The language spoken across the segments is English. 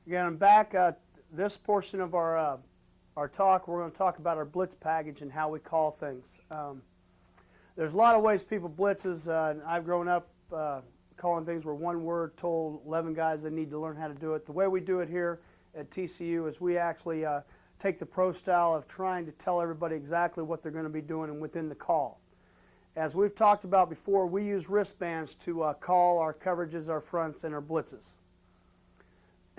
Again, I'm back. This portion of our talk, we're going to talk about our Blitz package and how we call things. There's a lot of ways people blitzes. I've grown up calling things where one word told 11 guys they need to learn how to do it. The way we do it here at TCU is we actually take the pro style of trying to tell everybody exactly what they're going to be doing and within the call. As we've talked about before, we use wristbands to call our coverages, our fronts, and our blitzes.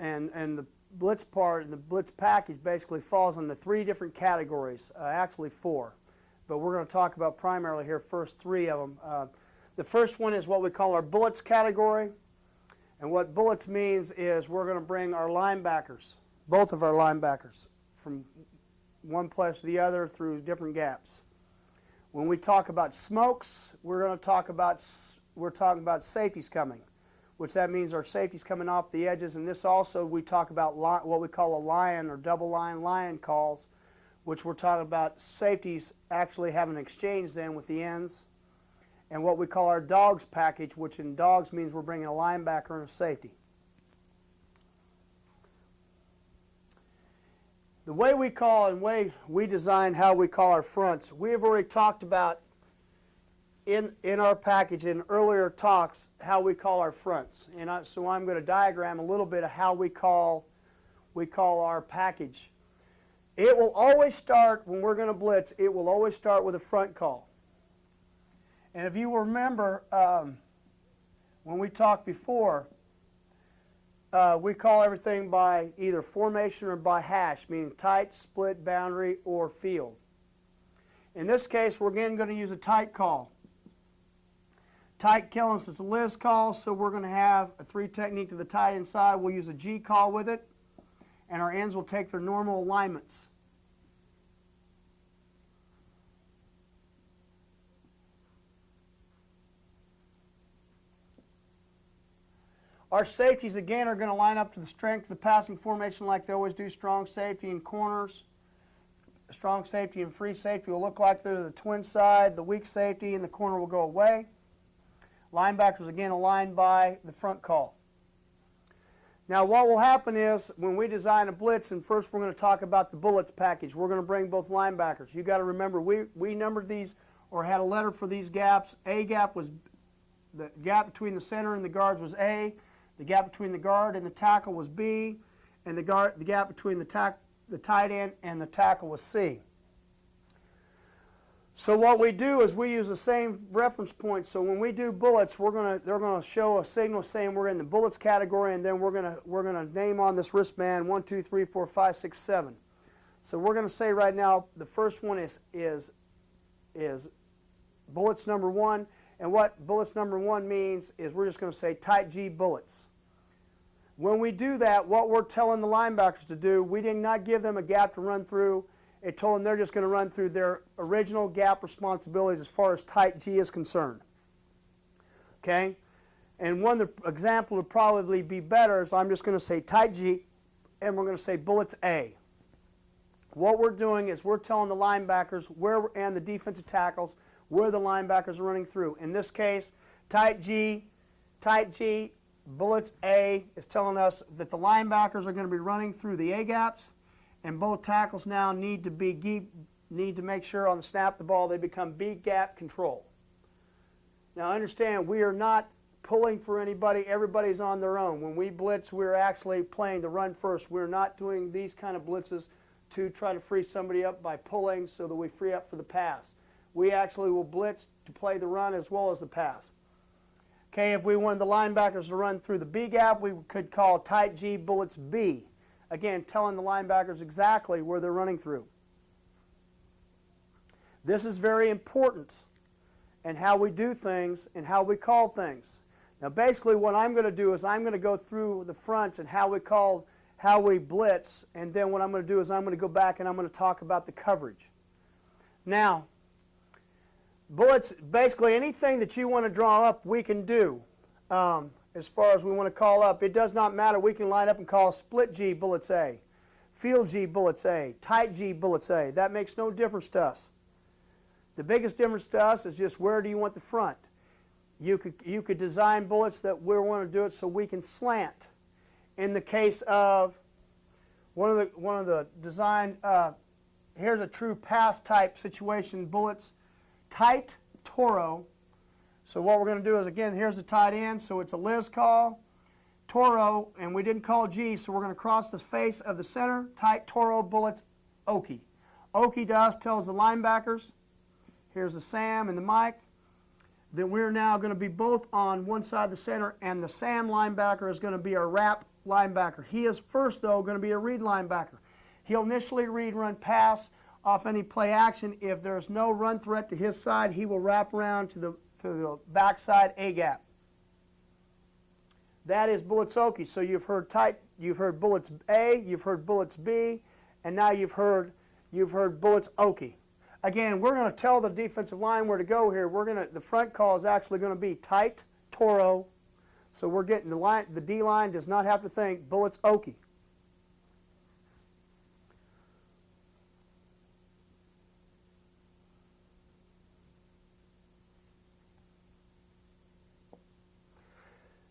And the Blitz part and the Blitz package basically falls into three different categories, actually four. But we're going to talk about primarily here first three of them. The first one is what we call our bullets category. And what bullets means is we're going to bring our linebackers, both of our linebackers, from one place to the other through different gaps. When we talk about smokes, we're talking about safeties coming, which that means our safeties coming off the edges. And this also we talk about what we call a lion or double lion calls, which we're talking about safeties actually having an exchange then with the ends. And what we call our dogs package, which in dogs means we're bringing a linebacker and a safety. The way we call and way we design how we call our fronts, we have already talked about in our package in earlier talks how we call our fronts. And so I'm going to diagram a little bit of how we call our package. It will always start, when we're going to blitz, it will always start with a front call. And if you remember, when we talked before, we call everything by either formation or by hash, meaning tight, split, boundary, or field. In this case, we're again going to use a tight call. Tight killing us is a Liz call, so we're going to have a 3 technique to the tight inside. We'll use a G call with it, and our ends will take their normal alignments. Our safeties, again, are going to line up to the strength of the passing formation like they always do. Strong safety in corners. Strong safety and free safety will look like they're the twin side. The weak safety in the corner will go away. Linebackers, again, aligned by the front call. Now, what will happen is when we design a blitz, and first we're going to talk about the bullets package. We're going to bring both linebackers. You've got to remember, we numbered these or had a letter for these gaps. A gap was, the gap between the center and the guards was A. The gap between the guard and the tackle was B, and the gap between the tight end and the tackle was C. So what we do is we use the same reference point. So when we do bullets, they're going to show a signal saying we're in the bullets category, and then we're going to name on this wristband 1, 2, 3, 4, 5, 6, 7. So we're going to say right now the first one is bullets number 1, and what bullets number 1 means is we're just going to say tight G bullets. When we do that, what we're telling the linebackers to do, we did not give them a gap to run through. It told them they're just going to run through their original gap responsibilities as far as tight G is concerned. Okay? And one example would probably be better is I'm just going to say tight G, and we're going to say bullets A. What we're doing is we're telling the linebackers and the defensive tackles where the linebackers are running through. In this case, tight G, bullets A is telling us that the linebackers are going to be running through the A gaps, and both tackles now need to make sure on the snap of the ball they become B gap control. Now understand, we are not pulling for anybody. Everybody's on their own. When we blitz, we're actually playing the run first. We're not doing these kind of blitzes to try to free somebody up by pulling so that we free up for the pass. We actually will blitz to play the run as well as the pass. Okay, if we wanted the linebackers to run through the B gap, we could call tight G bullets B. Again, telling the linebackers exactly where they're running through. This is very important in how we do things and how we call things. Now basically what I'm going to do is I'm going to go through the fronts and how we blitz, and then what I'm going to do is I'm going to go back and I'm going to talk about the coverage. Now, bullets, basically anything that you want to draw up, we can do. As far as we want to call up, it does not matter. We can line up and call split G bullets A, field G bullets A, tight G bullets A. That makes no difference to us. The biggest difference to us is just where do you want the front. You could design bullets that we want to do it so we can slant. In the case of one of the design, here's a true pass type situation, bullets, tight Toro. So what we're going to do is, again, here's the tight end, so it's a Liz call, Toro, and we didn't call G, so we're going to cross the face of the center, tight Toro, bullets, Okie. Okie to us tells the linebackers, here's the Sam and the Mike, then we're now going to be both on one side of the center, and the Sam linebacker is going to be our wrap linebacker. He is first, though, going to be a read linebacker. He'll initially read, run, pass off any play action. If there's no run threat to his side, he will wrap around to the backside A gap. That is bullets Okie. So you've heard bullets A, you've heard bullets B, and now you've heard bullets Okie. Again, we're going to tell the defensive line where to go here. The front call is actually going to be tight Toro. So we're getting the D line does not have to think bullets Okie.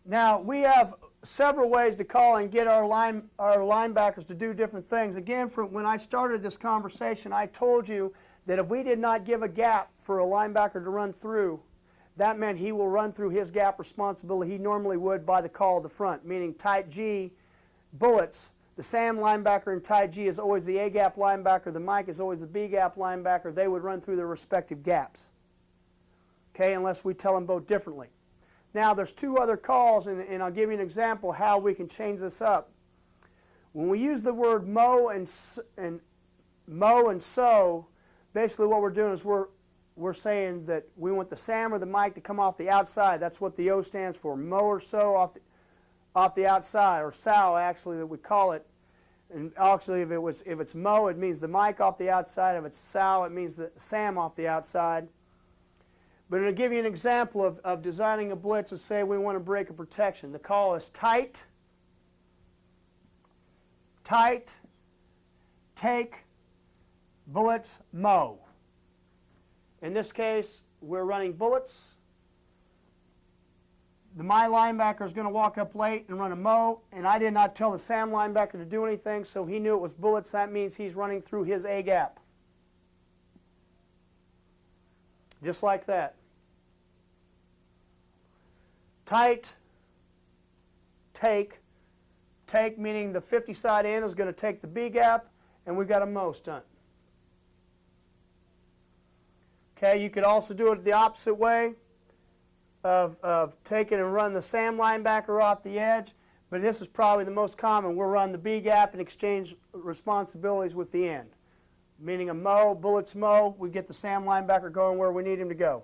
Now, we have several ways to call and get our linebackers to do different things. Again, when I started this conversation, I told you that if we did not give a gap for a linebacker to run through, that meant he will run through his gap responsibility he normally would by the call of the front, meaning tight G, bullets. The Sam linebacker in tight G is always the A gap linebacker. The Mike is always the B gap linebacker. They would run through their respective gaps, okay, unless we tell them both differently. Now, there's two other calls, and I'll give you an example how we can change this up. When we use the word mow and so, basically what we're doing is we're saying that we want the Sam or the Mike to come off the outside. That's what the O stands for, mow or so off the outside, or sow actually that we call it. And actually if it's mow, it means the Mike off the outside. If it's sow, it means the Sam off the outside. But to give you an example of designing a blitz, let's say we want to break a protection. The call is tight, take, bullets, mow. In this case, we're running bullets. My linebacker is going to walk up late and run a mow, and I did not tell the Sam linebacker to do anything, so he knew it was bullets. That means he's running through his A gap. Just like that. Tight, take meaning the 50 side end is going to take the B gap, and we've got a mow stunt. Okay, you could also do it the opposite way of taking and run the Sam linebacker off the edge, but this is probably the most common. We'll run the B gap and exchange responsibilities with the end. Meaning a mow, bullets mow, we get the Sam linebacker going where we need him to go.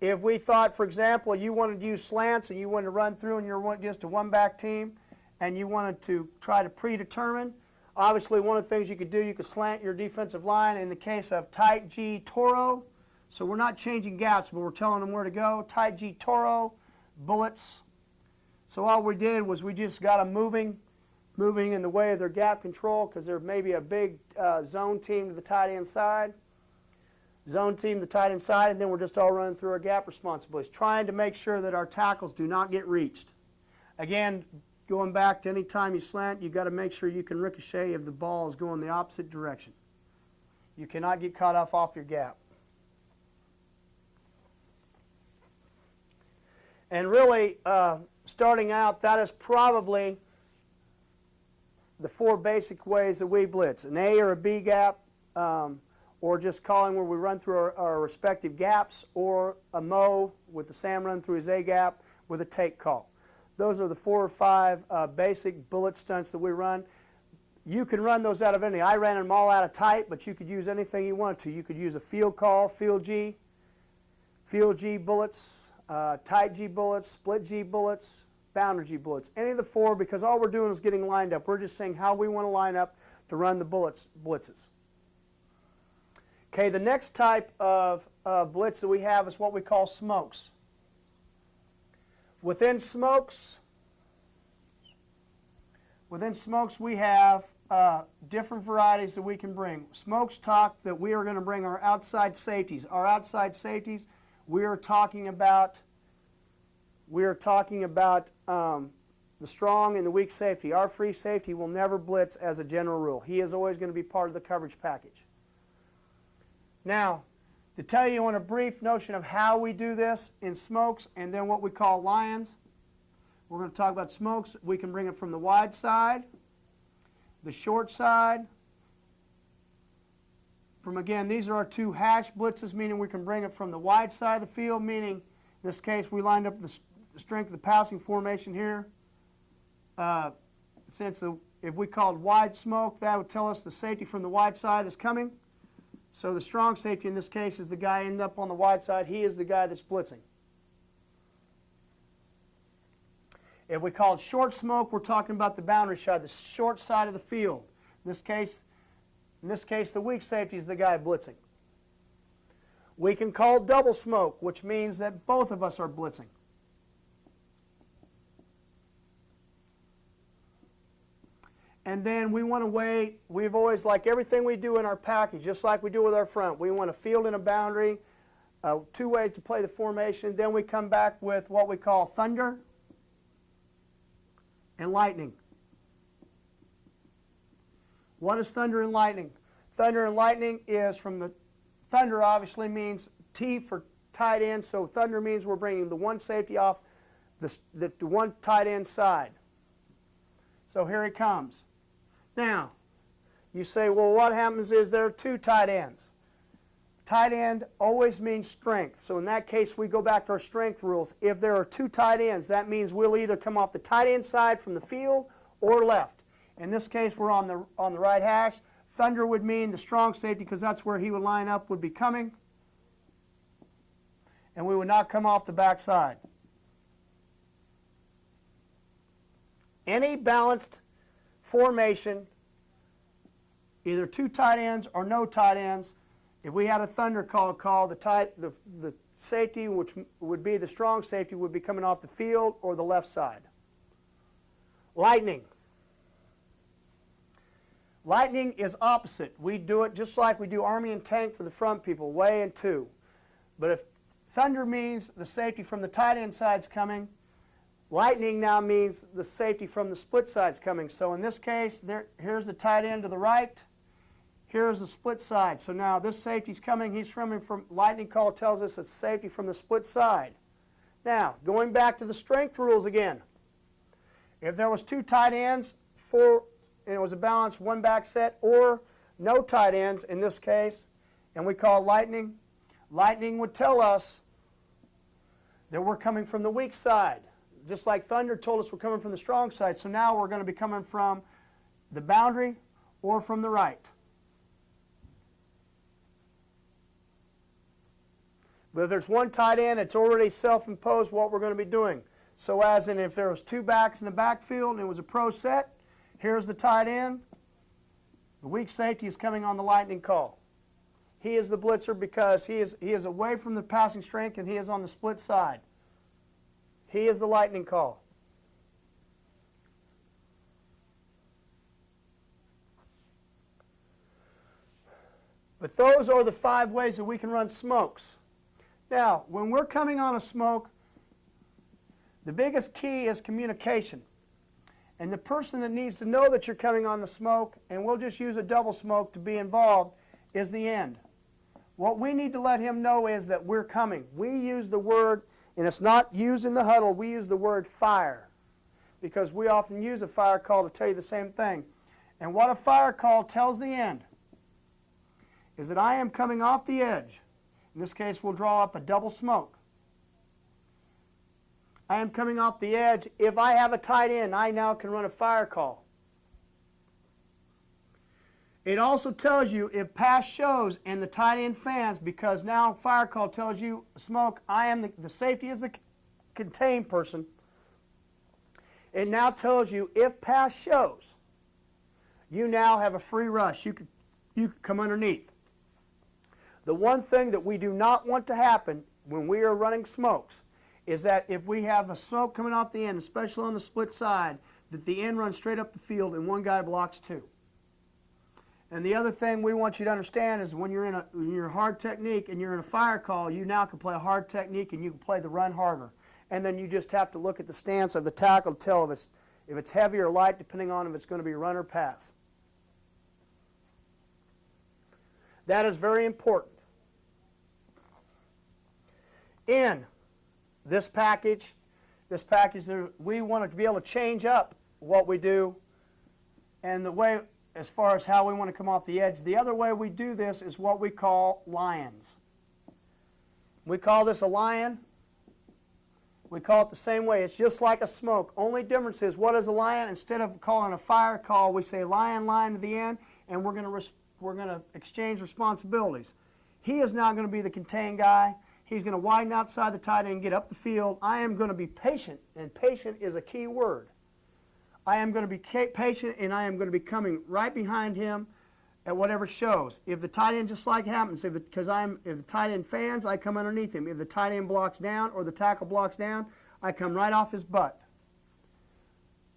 If we thought, for example, you wanted to use slants and you wanted to run through and you're just a one-back team and you wanted to try to predetermine, obviously one of the things you could do, you could slant your defensive line in the case of tight G Toro. So we're not changing gaps, but we're telling them where to go. Tight G Toro, bullets. So all we did was we just got them moving in the way of their gap control because there may be a big zone team to the tight end side, zone team to the tight end side, and then we're just all running through our gap responsibilities, trying to make sure that our tackles do not get reached. Again, going back to any time you slant, you've got to make sure you can ricochet if the ball is going the opposite direction. You cannot get caught off your gap. And really, starting out, that is probably the four basic ways that we blitz. An A or a B gap, or just calling where we run through our respective gaps, or a mow with the Sam run through his A gap with a take call. Those are the 4 or 5 basic bullet stunts that we run. You can run those out of any. I ran them all out of tight, but you could use anything you wanted to. You could use a field call, field G bullets, tight G bullets, split G bullets, boundary G bullets. Any of the 4, because all we're doing is getting lined up. We're just saying how we want to line up to run the blitzes. Okay, the next type of blitz that we have is what we call smokes. Within smokes, we have different varieties that we can bring. Smokes talk that we are going to bring our outside safeties. Our outside safeties, we are talking about the the strong and the weak safety. Our free safety will never blitz as a general rule. He is always going to be part of the coverage package. Now, to tell you on a brief notion of how we do this in smokes and then what we call lions, we're going to talk about smokes. We can bring it from the wide side, the short side. From again, these are our two hash blitzes, meaning we can bring it from the wide side of the field, meaning in this case we lined up the strength of the passing formation here. If we called wide smoke, that would tell us the safety from the wide side is coming. So the strong safety in this case is the guy ending up on the wide side. He is the guy that's blitzing. If we call it short smoke, we're talking about the boundary side, the short side of the field. In this case, the weak safety is the guy blitzing. We can call double smoke, which means that both of us are blitzing. And then we want to weigh, we've always, like everything we do in our package, just like we do with our front, we want a field and a boundary, two ways to play the formation. Then we come back with what we call thunder and lightning. What is thunder and lightning? Thunder and lightning is from the, thunder obviously means T for tight end, so thunder means we're bringing the one safety off the one tight end side. So here he comes. Now, you say, well, what happens is there are two tight ends. Tight end always means strength. So in that case, we go back to our strength rules. If there are two tight ends, that means we'll either come off the tight end side from the field or left. In this case, we're on the right hash. Thunder would mean the strong safety because that's where he would line up, would be coming. And we would not come off the back side. Any balanced formation, either two tight ends or no tight ends, if we had a thunder call, the safety, which would be the strong safety, would be coming off the field or the left side. Lightning. Lightning is opposite. We do it just like we do Army and tank for the front people, way and two. But if thunder means the safety from the tight end side's coming, lightning now means the safety from the split side's coming. So in this case, here's the tight end to the right. Here's the split side. So now this safety's coming. He's from lightning call tells us it's safety from the split side. Now, going back to the strength rules again. If there was two tight ends, and it was a balanced one back set, or no tight ends in this case, and we call lightning, lightning would tell us that we're coming from the weak side. Just like thunder told us we're coming from the strong side. So now we're going to be coming from the boundary or from the right. But if there's one tight end, it's already self-imposed what we're going to be doing. So as in if there was two backs in the backfield and it was a pro set, here's the tight end. The weak safety is coming on the lightning call. He is the blitzer because he is away from the passing strength and he is on the split side. He is the lightning call. But those are the 5 ways that we can run smokes. Now, when we're coming on a smoke, the biggest key is communication. And the person that needs to know that you're coming on the smoke, and we'll just use a double smoke to be involved, is the end. What we need to let him know is that we're coming. We use the word, and it's not used in the huddle, we use the word fire. Because we often use a fire call to tell you the same thing. And what a fire call tells the end is that I am coming off the edge. In this case, we'll draw up a double smoke. I am coming off the edge. If I have a tight end, I now can run a fire call. It also tells you if pass shows and the tight end fans, because now fire call tells you, smoke, I am the safety is the contained person. It now tells you if pass shows, you now have a free rush. You could come underneath. The one thing that we do not want to happen when we are running smokes is that if we have a smoke coming off the end, especially on the split side, that the end runs straight up the field and one guy blocks two. And the other thing we want you to understand is when you're in your hard technique and you're in a fire call, you now can play a hard technique and you can play the run harder. And then you just have to look at the stance of the tackle to tell If it's heavy or light, depending on if it's going to be run or pass. That is very important. In this package, we want to be able to change up what we do and the way, as far as how we want to come off the edge. The other way we do this is what we call lions. We call this a lion. We call it the same way. It's just like a smoke. Only difference is, what is a lion? Instead of calling a fire call, we say lion, line to the end, and we're going to exchange responsibilities. He is now going to be the contain guy. He's going to widen outside the tight end and get up the field. I am going to be patient, and patient is a key word. I am going to be patient, and I am going to be coming right behind him at whatever shows. If the tight end, just like happens, if the tight end fans, I come underneath him. If the tight end blocks down or the tackle blocks down, I come right off his butt.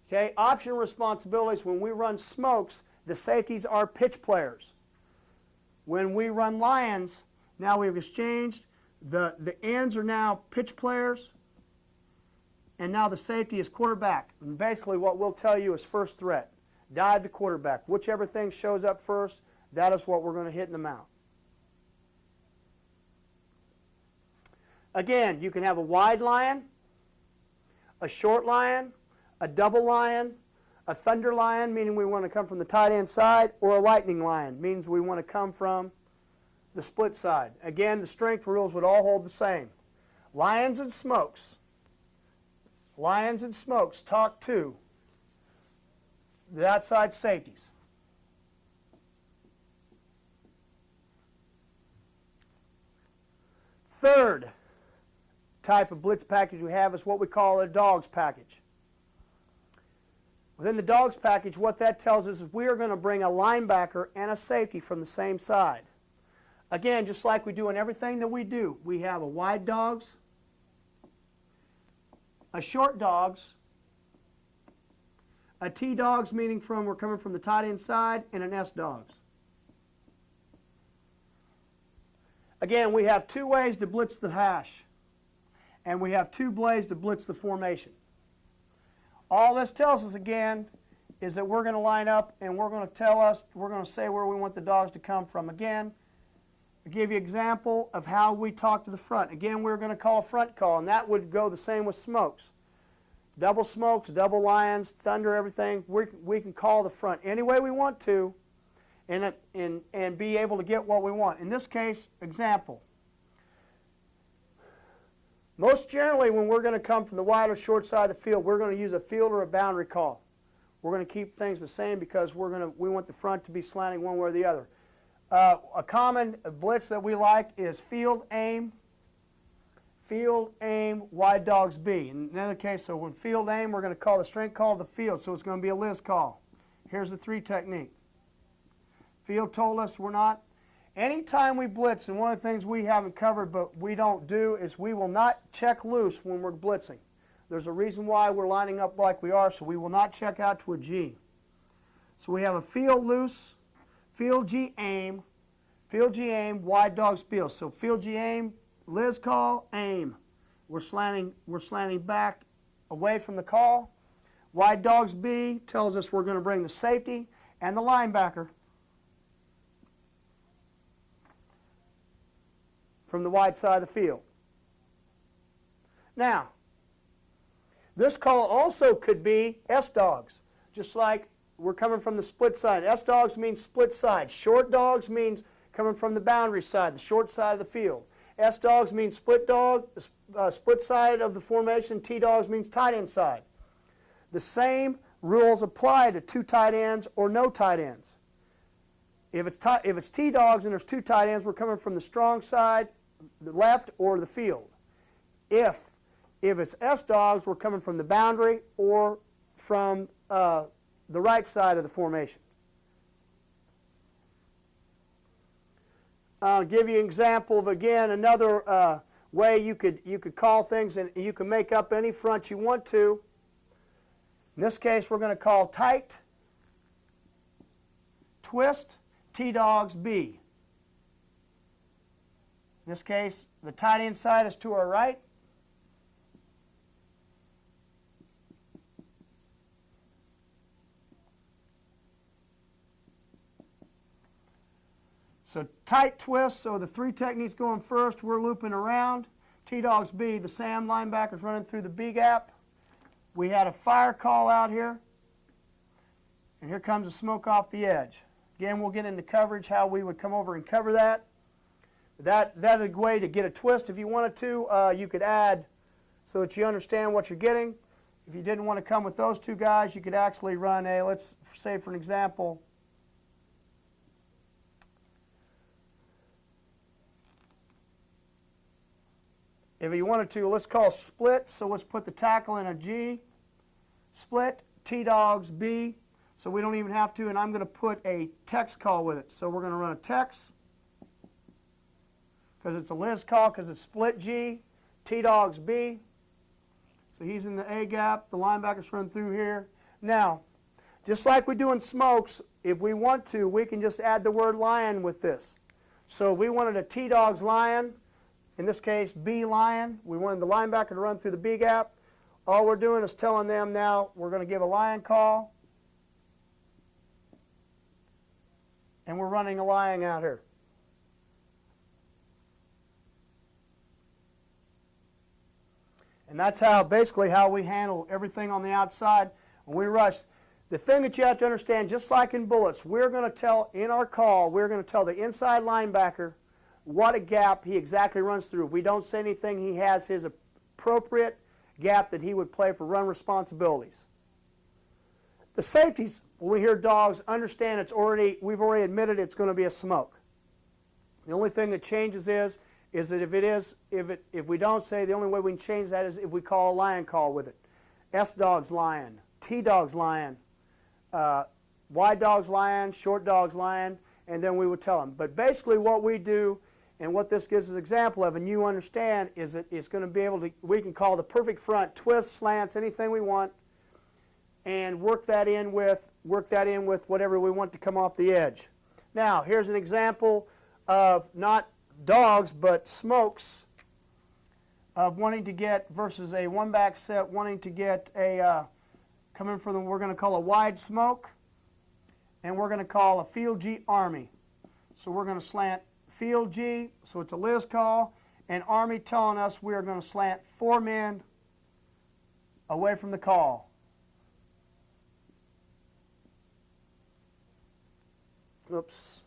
Okay, option responsibilities. When we run smokes, the safeties are pitch players. When we run lions, now we've exchanged. The ends are now pitch players, and now the safety is quarterback. And basically what we'll tell you is first threat. Dive the quarterback. Whichever thing shows up first, that is what we're going to hit in the mount. Again, you can have a wide lion, a short lion, a double lion, a thunder lion, meaning we want to come from the tight end side, or a lightning lion, means we want to come from the split side. Again, the strength rules would all hold the same. Lions and smokes. Lions and smokes talk to the outside safeties. Third type of blitz package we have is what we call a dogs package. Within the dogs package, what that tells us is we are going to bring a linebacker and a safety from the same side. Again, just like we do in everything that we do, we have a wide dogs, a short dogs, a T dogs, meaning we're coming from the tight end side, and an S dogs. Again, we have two ways to blitz the hash, and we have two ways to blitz the formation. All this tells us, again, is that we're going to line up and we're going to say where we want the dogs to come from. Again, I'll give you an example of how we talk to the front. Again, we're going to call a front call, and that would go the same with smokes. Double smokes, double lions, thunder, everything. We can call the front any way we want to and be able to get what we want. In this case, example. Most generally, when we're going to come from the wide or short side of the field, we're going to use a field or a boundary call. We're going to keep things the same because we want the front to be slanting one way or the other. A common blitz that we like is field, aim, wide dogs B. In another case, so when field, aim, we're going to call the strength call to the field, so it's going to be a Liz call. Here's the 3 technique. Field told us we're not. Anytime we blitz, and one of the things we haven't covered but we don't do is we will not check loose when we're blitzing. There's a reason why we're lining up like we are, so we will not check out to a G. So we have a field loose, field G aim, wide dogs field. So field G aim, Liz call, aim. We're slanting back away from the call. Wide dogs B tells us we're going to bring the safety and the linebacker from the wide side of the field. Now, this call also could be S-dogs, just like we're coming from the split side. S-dogs means split side. Short dogs means coming from the boundary side, the short side of the field. S-dogs means split side of the formation. T-dogs means tight end side. The same rules apply to 2 tight ends or no tight ends. If it's T-dogs and there's 2 tight ends, we're coming from the strong side, the left, or the field. If it's S-dogs, we're coming from the boundary or from the right side of the formation. I'll give you an example of, again, another way you could call things, and you can make up any front you want to. In this case, we're going to call tight, twist, T-dogs B. In this case, the tight end side is to our right. So tight twist, so the three techniques going first, we're looping around. T-Dogs B, the Sam linebacker's running through the B gap. We had a fire call out here. And here comes the smoke off the edge. Again, we'll get into coverage, how we would come over and cover that. That is a way to get a twist. If you wanted to, you could add so that you understand what you're getting. If you didn't want to come with those two guys, you could actually run a, let's say for an example, if you wanted to, let's call split. So let's put the tackle in a G. Split, T-Dogs B. So we don't even have to, and I'm going to put a text call with it. So we're going to run a text because it's a Liz call because it's split G, T-Dogs B. So he's in the A gap. The linebacker's running through here. Now, just like we do in smokes, if we want to, we can just add the word lion with this. So if we wanted a T-Dogs lion, in this case B lion, we wanted the linebacker to run through the B gap. All we're doing is telling them now we're going to give a lion call. And we're running a lion out here. And that's basically how we handle everything on the outside when we rush. The thing that you have to understand, just like in bullets, we're going to tell, in our call, we're going to tell the inside linebacker what a gap he exactly runs through. If we don't say anything, he has his appropriate gap that he would play for run responsibilities. The safeties, when we hear dogs, understand we've already admitted it's going to be a smoke. The only thing that changes is that if we don't say, the only way we can change that is if we call a lion call with it. S-Dogs lion, T-Dogs lion, wide dogs lion, short dogs lion, and then we would tell them. But basically what we do, and what this gives us an example of, and you understand, is that it's going to be able to, we can call the perfect front, twists, slants, anything we want, and work that in with whatever we want to come off the edge. Now, here's an example of not dogs, but smokes of wanting to get, versus a one-back set, wanting to get a, coming for them, we're going to call a wide smoke, and we're going to call a field G Army. So we're going to slant field G, so it's a Liz call, and Army telling us we are going to slant 4 men away from the call. Oops.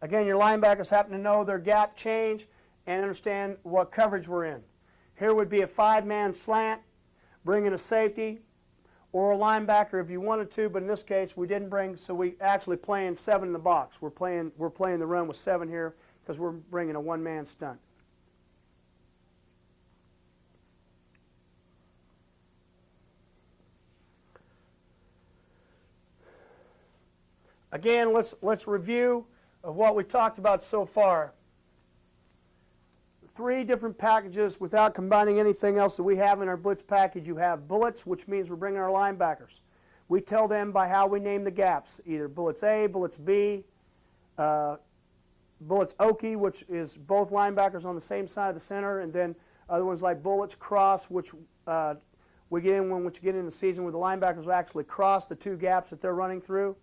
Again, your linebackers happen to know their gap change and understand what coverage we're in. Here would be a 5-man slant, bringing a safety, or a linebacker if you wanted to, but in this case we didn't bring, so we actually playing 7 in the box. We're playing the run with 7 here because we're bringing a 1-man stunt. Again, let's review of what we talked about so far. 3 different packages without combining anything else that we have in our Blitz package. You have bullets, which means we're bringing our linebackers. We tell them by how we name the gaps, either bullets A, bullets B, bullets Okie, which is both linebackers on the same side of the center, and then other ones like bullets cross, which we get in when you get in the season where the linebackers will actually cross the 2 gaps that they're running through.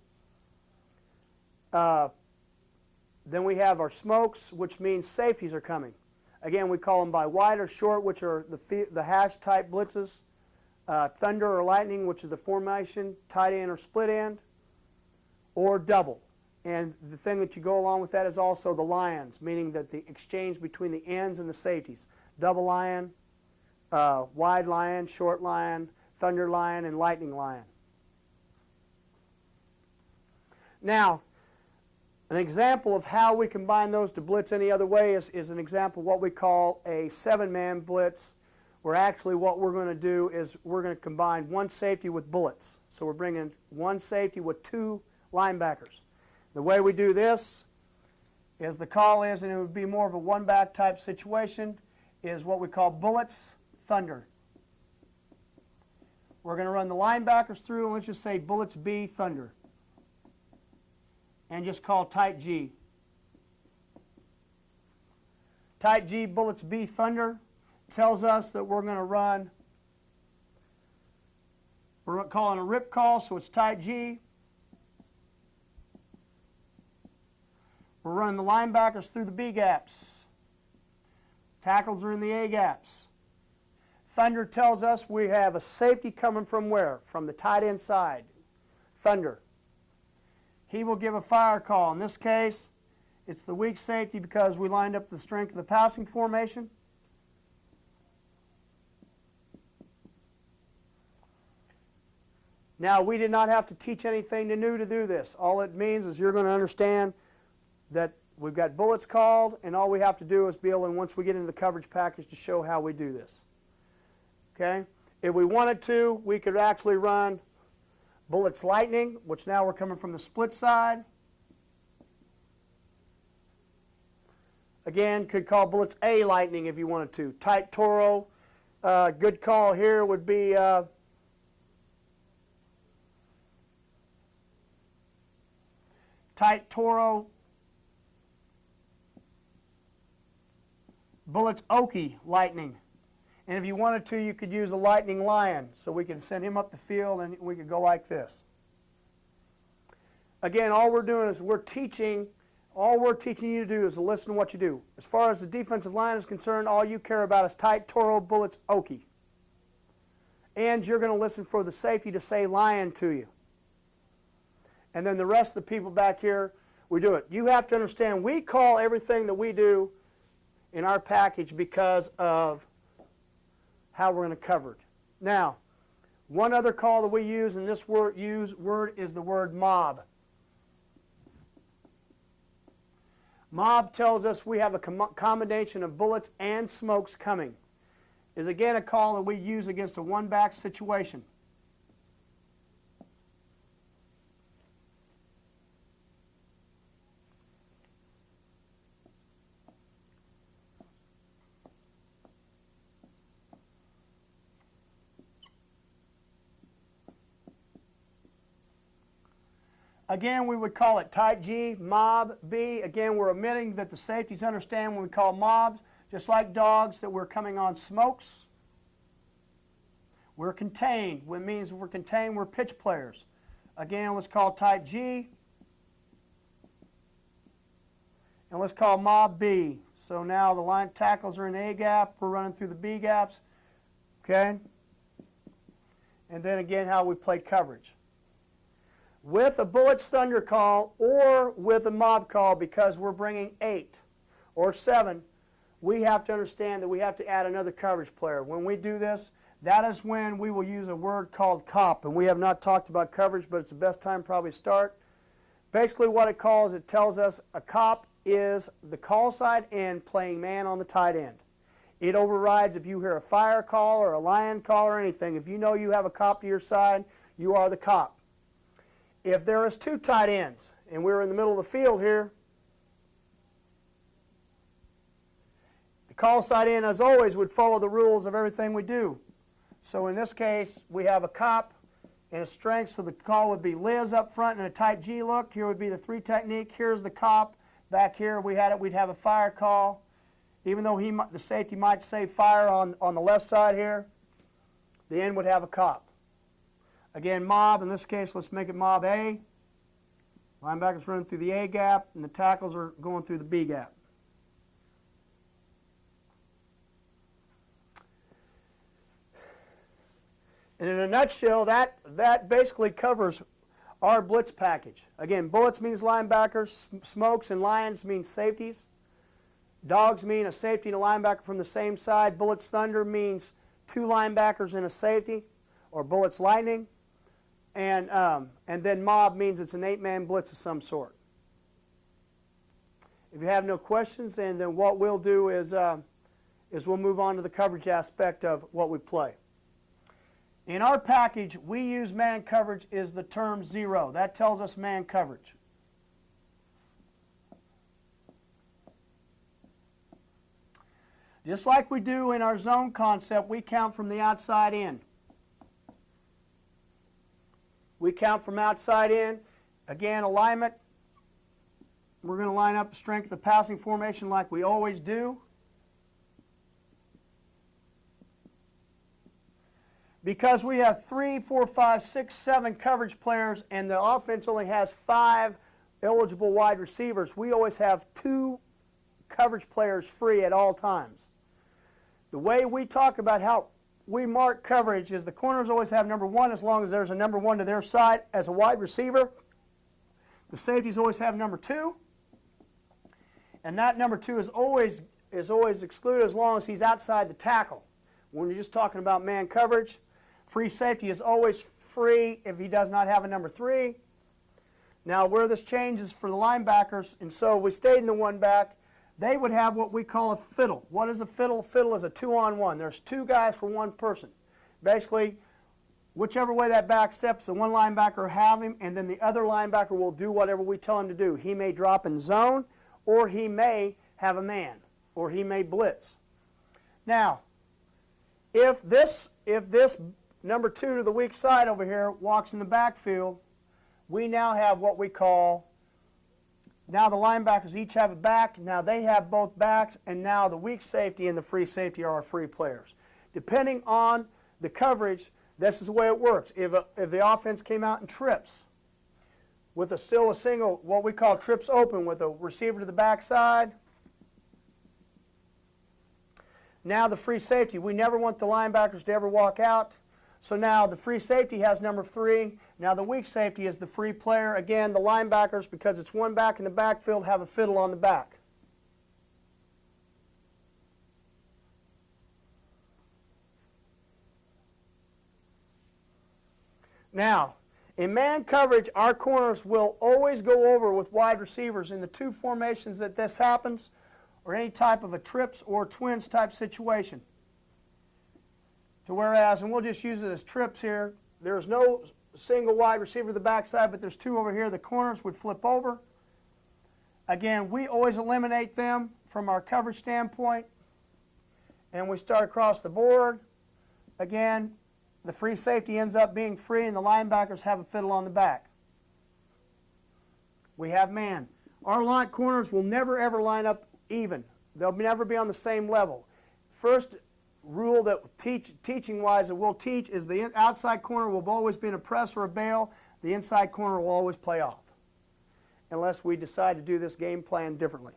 Then we have our smokes, which means safeties are coming. Again, we call them by wide or short, which are the hash type blitzes. Thunder or lightning, which is the formation, tight end or split end, or double. And the thing that you go along with that is also the lions, meaning that the exchange between the ends and the safeties. Double lion, wide lion, short lion, thunder lion, and lightning lion. Now, an example of how we combine those to blitz any other way is an example of what we call a 7-man blitz, where actually what we're going to do is we're going to combine 1 safety with bullets. So we're bringing 1 safety with 2 linebackers. The way we do this is the call is, and it would be more of a one-back type situation, is what we call bullets, thunder. We're going to run the linebackers through, and let's just say bullets B, thunder. And just call tight G. Tight G, bullets B, thunder, tells us that we're going to run, we're calling a rip call, so it's tight G. We're running the linebackers through the B gaps. Tackles are in the A gaps. Thunder tells us we have a safety coming from where? From the tight end side. Thunder. He will give a fire call. In this case, it's the weak safety because we lined up the strength of the passing formation. Now, we did not have to teach anything new to do this. All it means is you're going to understand that we've got bullets called, and all we have to do is be able, and once we get into the coverage package, to show how we do this. Okay? If we wanted to, we could actually run bullets lightning, which now we're coming from the split side. Again, could call bullets A lightning if you wanted to. Tight Toro, good call here would be Tight Toro, bullets Okie lightning. And if you wanted to, you could use a lightning lion. So we could send him up the field and we could go like this. Again, all we're doing is all we're teaching you to do is to listen to what you do. As far as the defensive line is concerned, all you care about is Tight Toro, bullets Okie. And you're going to listen for the safety to say lion to you. And then the rest of the people back here, we do it. You have to understand, we call everything that we do in our package because of how we're going to cover it. Now, one other call that we use in this word is the word mob. Mob tells us we have a combination of bullets and smokes coming. Is again a call that we use against a one-back situation. Again, we would call it tight G, mob B. Again, we're omitting that the safeties understand when we call mobs, just like dogs, that we're coming on smokes. We're contained. What means we're contained, we're pitch players. Again, let's call tight G. And let's call mob B. So now the line tackles are in the A gap. We're running through the B gaps. Okay? And then again, how we play coverage. With a bullets thunder call or with a mob call, because we're bringing 8 or 7, we have to understand that we have to add another coverage player. When we do this, that is when we will use a word called cop. And we have not talked about coverage, but it's the best time probably to start. Basically what it calls, it tells us a cop is the call side end playing man on the tight end. It overrides if you hear a fire call or a lion call or anything. If you know you have a cop to your side, you are the cop. If there is 2 tight ends, and we're in the middle of the field here, the call side end, as always, would follow the rules of everything we do. So in this case, we have a cop and a strength, so the call would be Liz up front and a tight G look. Here would be the 3 technique. Here's the cop. Back here, we'd have a fire call. Even though the safety might say fire on the left side here, the end would have a cop. Again, mob, in this case, let's make it mob A. Linebackers running through the A gap, and the tackles are going through the B gap. And in a nutshell, that basically covers our blitz package. Again, bullets means linebackers, smokes and lions mean safeties. Dogs mean a safety and a linebacker from the same side. Bullets thunder means 2 linebackers and a safety, or bullets lightning. And then mob means it's an 8-man blitz of some sort. If you have no questions, and then what we'll do is we'll move on to the coverage aspect of what we play. In our package, we use man coverage is the term 0. That tells us man coverage. Just like we do in our zone concept, we count from the outside in. We count from outside in. Again, alignment. We're going to line up the strength of the passing formation like we always do. Because we have 3, 4, 5, 6, 7 coverage players and the offense only has 5 eligible wide receivers, we always have 2 coverage players free at all times. The way we talk about how we mark coverage is the corners always have number 1 as long as there's a number 1 to their side as a wide receiver. The safeties always have number 2. And that number 2 is always excluded as long as he's outside the tackle. When you're just talking about man coverage, free safety is always free if he does not have a number 3. Now where this changes for the linebackers, and so we stayed in the 1 back, they would have what we call a fiddle. What is a fiddle? A fiddle is a 2-on-1. There's 2 guys for 1 person. Basically, whichever way that back steps, the 1 linebacker will have him, and then the other linebacker will do whatever we tell him to do. He may drop in zone, or he may have a man, or he may blitz. Now, if this number 2 to the weak side over here walks in the backfield, we now have what we call, now the linebackers each have a back, now they have both backs, and now the weak safety and the free safety are our free players. Depending on the coverage, this is the way it works. If the offense came out in trips, with still a single, what we call trips open, with a receiver to the backside, now the free safety, we never want the linebackers to ever walk out. So now the free safety has number 3. Now the weak safety is the free player. Again, the linebackers, because it's 1 back in the backfield, have a fiddle on the back. Now, in man coverage, our corners will always go over with wide receivers in the 2 formations that this happens, or any type of a trips or twins type situation. To whereas, and we'll just use it as trips here, there's no single wide receiver to the backside, but there's 2 over here. The corners would flip over. Again, we always eliminate them from our coverage standpoint, and we start across the board. Again, the free safety ends up being free, and the linebackers have a fiddle on the back. We have man. Our line corners will never ever line up even. They'll never be on the same level. First rule that teaching-wise that we'll teach is the outside corner will always be in a press or a bail. The inside corner will always play off, unless we decide to do this game plan differently.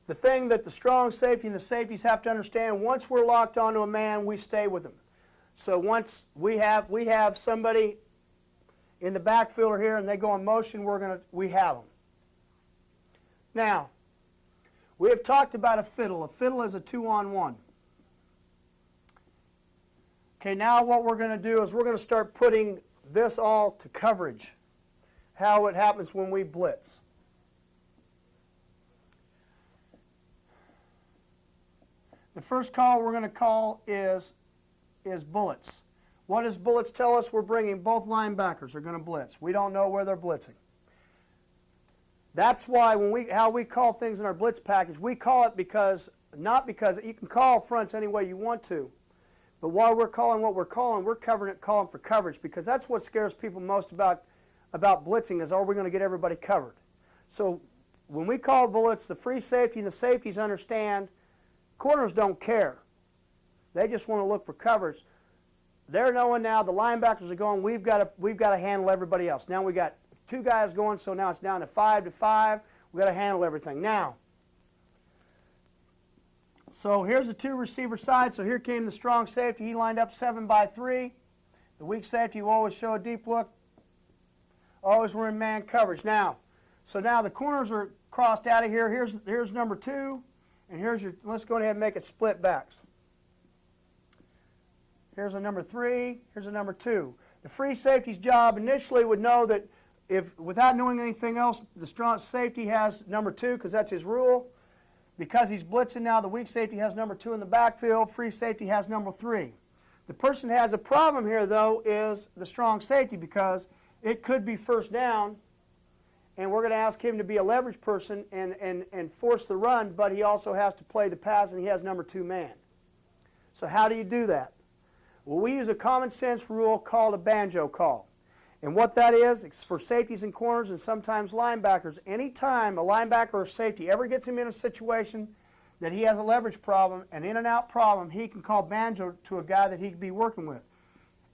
The thing that the strong safety and the safeties have to understand, once we're locked onto a man, we stay with him. So once we have somebody in the backfield here and they go in motion, we have them. Now, we have talked about a fiddle. A fiddle is a 2-on-1. Okay, now what we're going to do is we're going to start putting this all to coverage, how it happens when we blitz. The first call we're going to call is bullets. What does bullets tell us? We're bringing both linebackers are going to blitz. We don't know where they're blitzing. That's why how we call things in our blitz package, we call it not because you can call fronts any way you want to, but while we're calling what we're calling for coverage, because that's what scares people most about blitzing is, are we going to get everybody covered? So when we call bullets, the free safety and the safeties understand. Corners don't care. They just want to look for coverage. They're knowing now the linebackers are going, we've got to handle everybody else. Now we got 2 guys going, so now it's down to 5-5. We've got to handle everything. Now, so here's the 2 receiver side. So here came the strong safety. He lined up 7-3. The weak safety will always show a deep look. Always we're in man coverage. Now, so now the corners are crossed out of here. Here's number 2. And let's go ahead and make it split backs. Here's a number 3, here's a number 2. The free safety's job initially would know that without knowing anything else, the strong safety has number 2 because that's his rule. Because he's blitzing now, the weak safety has number 2 in the backfield, free safety has number 3. The person that has a problem here, though, is the strong safety because it could be first down, and we're going to ask him to be a leverage person and force the run, but he also has to play the pass, and he has number 2 man. So how do you do that? Well, we use a common sense rule called a banjo call. And what that is, it's for safeties and corners and sometimes linebackers. Anytime a linebacker or safety ever gets him in a situation that he has a leverage problem, an in and out problem, he can call banjo to a guy that he could be working with,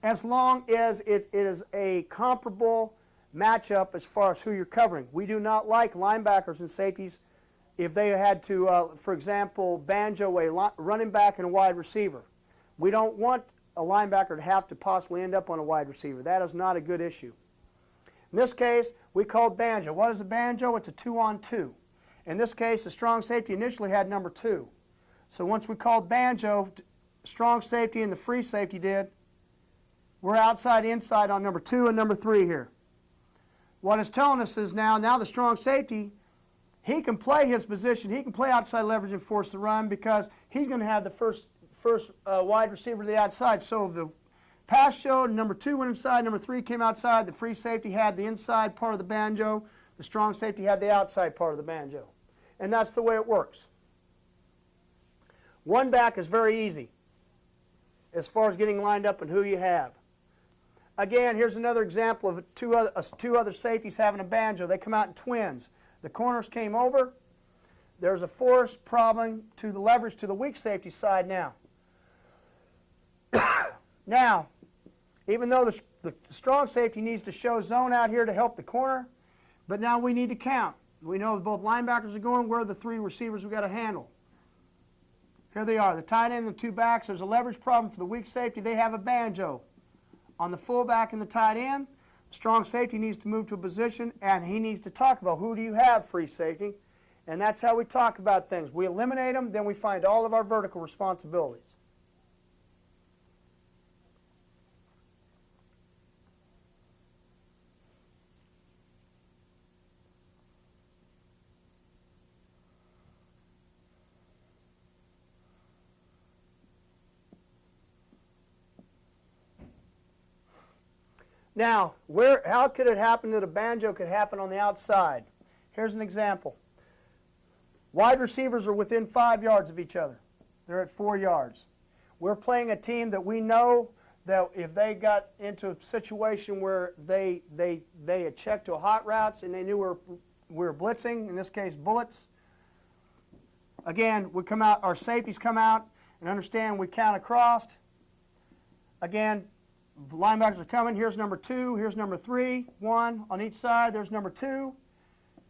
as long as it is a comparable matchup as far as who you're covering. We do not like linebackers and safeties if they had to, for example, banjo a running back and a wide receiver. We don't want a linebacker to have to possibly end up on a wide receiver. That is not a good issue. In this case, we called banjo. What is a banjo? It's a 2-on-2. In this case, the strong safety initially had number 2. So once we called banjo, strong safety and the free safety did, we're outside inside on number 2 and number 3 here. What it's telling us is now the strong safety, he can play his position. He can play outside leverage and force the run because he's going to have the first wide receiver to the outside. So the pass showed, number 2 went inside, number 3 came outside. The free safety had the inside part of the banjo. The strong safety had the outside part of the banjo. And that's the way it works. One back is very easy as far as getting lined up and who you have. Again, here's another example of two other safeties having a banjo. They come out in twins. The corners came over. There's a force problem to the leverage to the weak safety side now. Now, even though the strong safety needs to show zone out here to help the corner, but now we need to count. We know both linebackers are going. Where are the 3 receivers we've got to handle? Here they are, the tight end and the 2 backs. There's a leverage problem for the weak safety. They have a banjo. On the fullback and the tight end, the strong safety needs to move to a position, and he needs to talk about who do you have, free safety. And that's how we talk about things. We eliminate them, then we find all of our vertical responsibilities. Now, how could it happen that a banjo could happen on the outside? Here's an example. Wide receivers are within 5 yards of each other. They're at 4 yards. We're playing a team that we know that if they got into a situation where they had checked to a hot routes and they knew we were blitzing, in this case bullets, again, we come out, our safeties come out and understand we count across. Again, linebackers are coming. Here's number 2. Here's number 3. 1 on each side. There's number 2.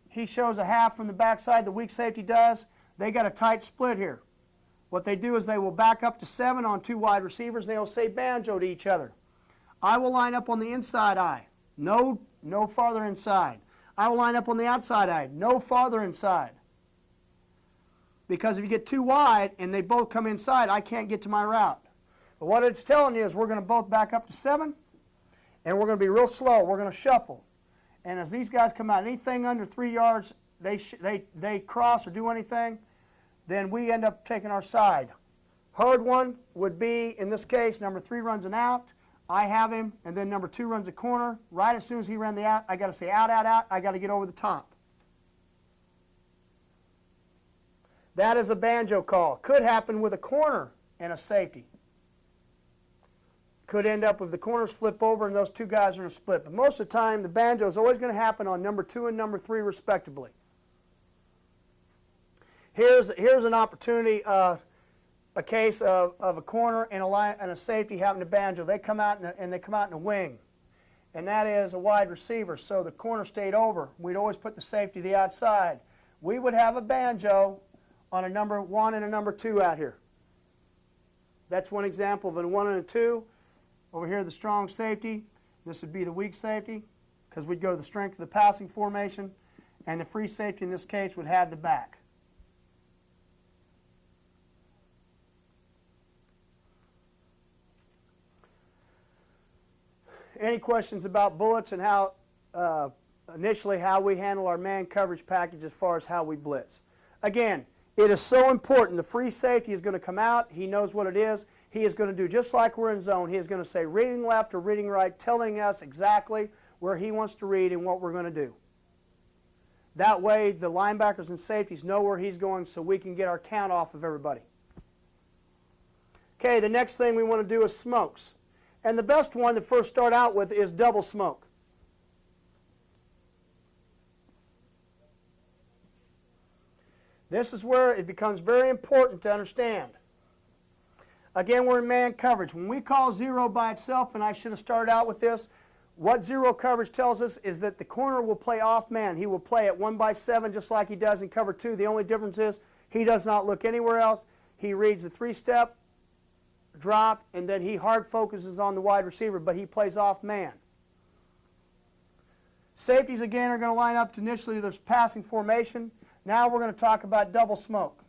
He shows a half from the backside. The weak safety does. They got a tight split here. What they do is they will back up to 7 on 2 wide receivers. They will say banjo to each other. I will line up on the inside eye. No farther inside. I will line up on the outside eye. No farther inside. Because if you get too wide and they both come inside, I can't get to my route. But what it's telling you is we're going to both back up to 7, and we're going to be real slow. We're going to shuffle. And as these guys come out, anything under 3 yards, they cross or do anything, then we end up taking our side. Hard one would be, in this case, number 3 runs an out. I have him, and then number 2 runs a corner. Right as soon as he ran the out, I got to say out, out, out. I got to get over the top. That is a banjo call. Could happen with a corner and a safety. Could end up with the corners flip over and those 2 guys are in a split. But most of the time, the banjo is always going to happen on number 2 and number 3 respectively. Here's an opportunity, a case of a corner and a safety having a banjo. They come out and they come out in a wing. And that is a wide receiver. So the corner stayed over. We'd always put the safety to the outside. We would have a banjo on a number 1 and a number 2 out here. That's one example of a 1 and a 2. Over here, the strong safety. This would be the weak safety because we'd go to the strength of the passing formation. And the free safety in this case would have the back. Any questions about bullets and how initially how we handle our man coverage package as far as how we blitz? Again, it is so important. The free safety is going to come out. He knows what it is. He is going to do just like we're in zone. He is going to say reading left or reading right, telling us exactly where he wants to read and what we're going to do. That way, the linebackers and safeties know where he's going so we can get our count off of everybody. Okay, the next thing we want to do is smokes. And the best one to first start out with is double smoke. This is where it becomes very important to understand. Again, we're in man coverage. When we call zero by itself, and I should have started out with this, what zero coverage tells us is that the corner will play off man. He will play at 1 by 7 just like he does in cover 2. The only difference is he does not look anywhere else. He reads the 3-step drop, and then he hard focuses on the wide receiver, but he plays off man. Safeties, again, are going to line up to initially there's passing formation. Now we're going to talk about double smoke.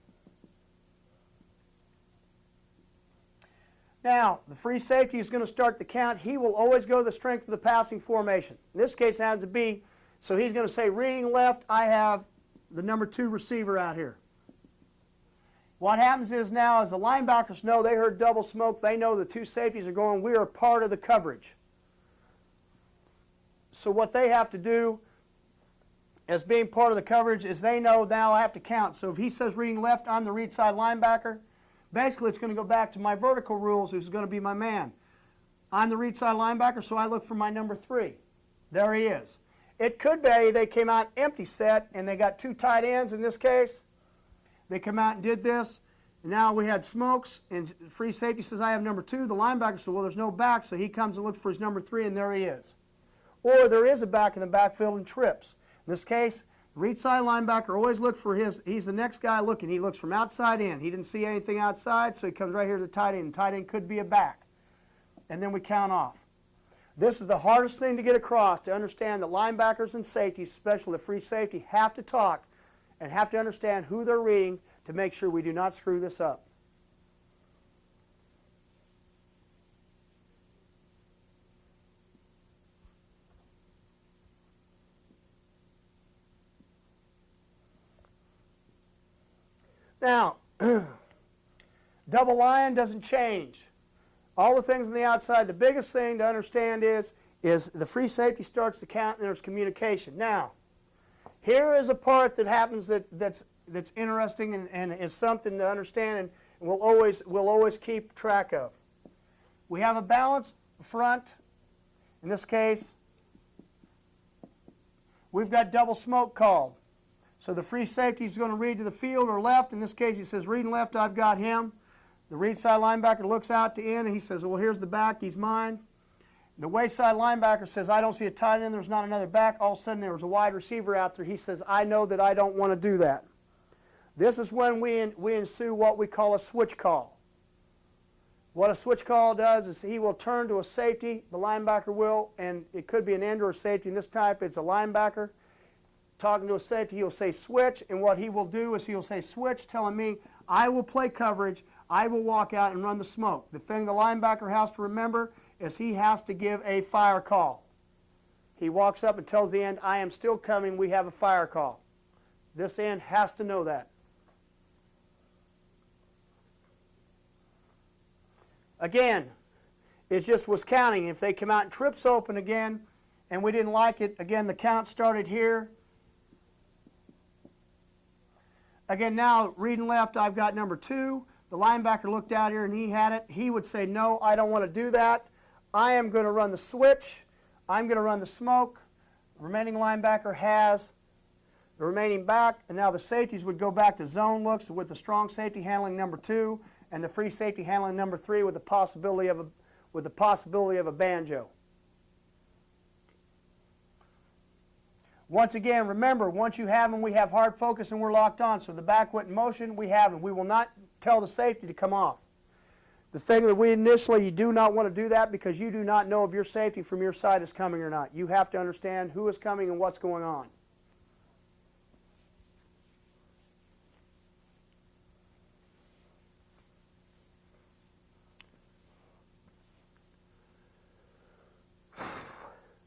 Now, the free safety is going to start the count. He will always go to the strength of the passing formation. In this case, it happens to be, so he's going to say, reading left, I have the number 2 receiver out here. What happens is now, as the linebackers know, they heard double smoke, they know the 2 safeties are going, we are part of the coverage. So what they have to do as being part of the coverage is they know now I have to count. So if he says reading left, I'm the read side linebacker. Basically, it's going to go back to my vertical rules, who's going to be my man. I'm the read side linebacker, so I look for my number 3. There he is. It could be they came out empty set, and they got 2 tight ends in this case. They come out and did this. And now we had smokes, and free safety says, I have number 2. The linebacker says, well, there's no back, so he comes and looks for his number 3, and there he is. Or there is a back in the backfield and trips. In this case, read side linebacker always look for he's the next guy looking. He looks from outside in. He didn't see anything outside, so he comes right here to the tight end. Tight end could be a back. And then we count off. This is the hardest thing to get across, to understand that linebackers and safeties, especially the free safety, have to talk and have to understand who they're reading to make sure we do not screw this up. Now, double line doesn't change. All the things on the outside, the biggest thing to understand is the free safety starts to count and there's communication. Now, here is a part that happens that's interesting and is something to understand and we'll always keep track of. We have a balanced front. In this case, we've got double smoke called. So the free safety is going to read to the field or left. In this case, he says, reading left, I've got him. The read side linebacker looks out to in, and he says, well, here's the back, he's mine. The wayside linebacker says, I don't see a tight end, there's not another back. All of a sudden, there was a wide receiver out there. He says, I know that I don't want to do that. This is when we ensue what we call a switch call. What a switch call does is he will turn to a safety, the linebacker will, and it could be an end or a safety. In this type, it's a linebacker. Talking to a safety, he'll say switch, and what he will do is he'll say switch, telling me I will play coverage, I will walk out and run the smoke. The thing the linebacker has to remember is he has to give a fire call. He walks up and tells the end, I am still coming, we have a fire call. This end has to know that. Again, it just was counting. If they come out and trips open again, and we didn't like it, again, the count started here. Again, now, reading left, I've got number 2. The linebacker looked out here and he had it. He would say, no, I don't want to do that. I am going to run the switch. I'm going to run the smoke. The remaining linebacker has the remaining back. And now the safeties would go back to zone looks with the strong safety handling number 2 and the free safety handling number 3 with the possibility of a banjo. Once again, remember, once you have them, we have hard focus and we're locked on. So the back went in motion, we have them. We will not tell the safety to come off. The thing that we initially, you do not want to do that because you do not know if your safety from your side is coming or not. You have to understand who is coming and what's going on.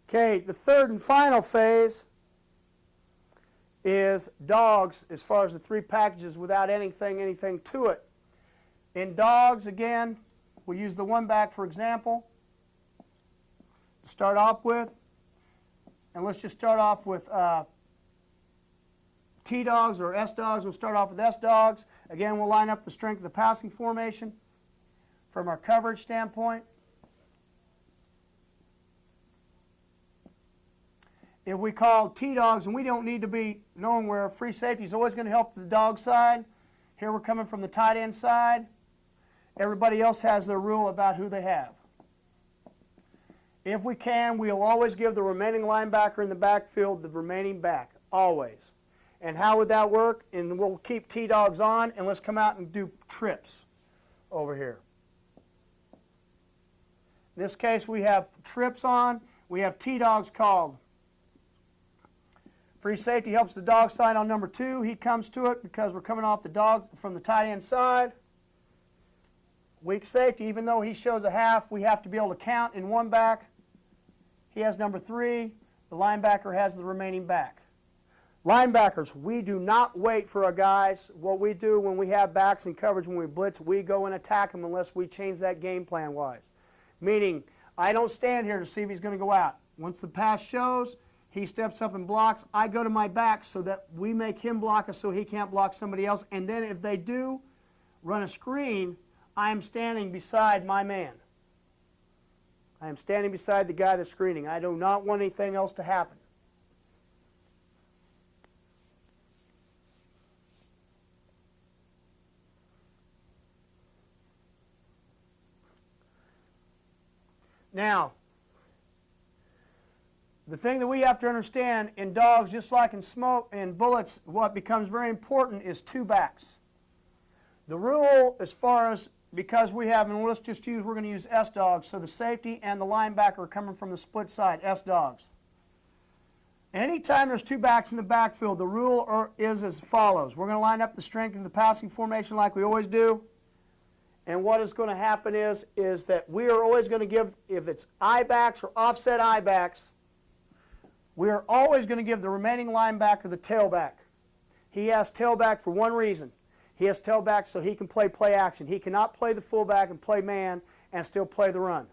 Okay, the third and final phase is dogs as far as the 3 packages without anything to it. In dogs, again, we'll use the 1 back for example to start off with. And let's just start off with T-dogs or S-dogs. We'll start off with S-dogs. Again, we'll line up the strength of the passing formation from our coverage standpoint. if we call T-dogs, and we don't need to be knowing where free safety is always going to help the dog side. Here we're coming from the tight end side. Everybody else has their rule about who they have. If we can, we'll always give the remaining linebacker in the backfield the remaining back, always. And how would that work? And we'll keep T-dogs on, and let's come out and do trips over here. In this case, we have trips on. We have T-dogs called. Free safety helps the dog side on number 2. He comes to it because we're coming off the dog from the tight end side. Weak safety, even though he shows a half, we have to be able to count in one back. He has number 3. The linebacker has the remaining back. Linebackers, we do not wait for our guys. What we do when we have backs in coverage, when we blitz, we go and attack them unless we change that game plan-wise. Meaning, I don't stand here to see if he's going to go out. Once the pass shows, he steps up and blocks. I go to my back so that we make him block us so he can't block somebody else. And then if they do run a screen, I am standing beside my man. I am standing beside the guy that's screening. I do not want anything else to happen. Now, the thing that we have to understand in dogs, just like in bullets, what becomes very important is 2 backs. The rule as far as, because we have, and let's just use, we're going to use S dogs, so the safety and the linebacker are coming from the split side, S dogs. Anytime there's 2 backs in the backfield, the rule is as follows. We're going to line up the strength in the passing formation like we always do. And what is going to happen is that we are always going to give, if it's I backs or offset I backs, we are always going to give the remaining linebacker the tailback. He has tailback for one reason. He has tailback so he can play action. He cannot play the fullback and play man and still play the run.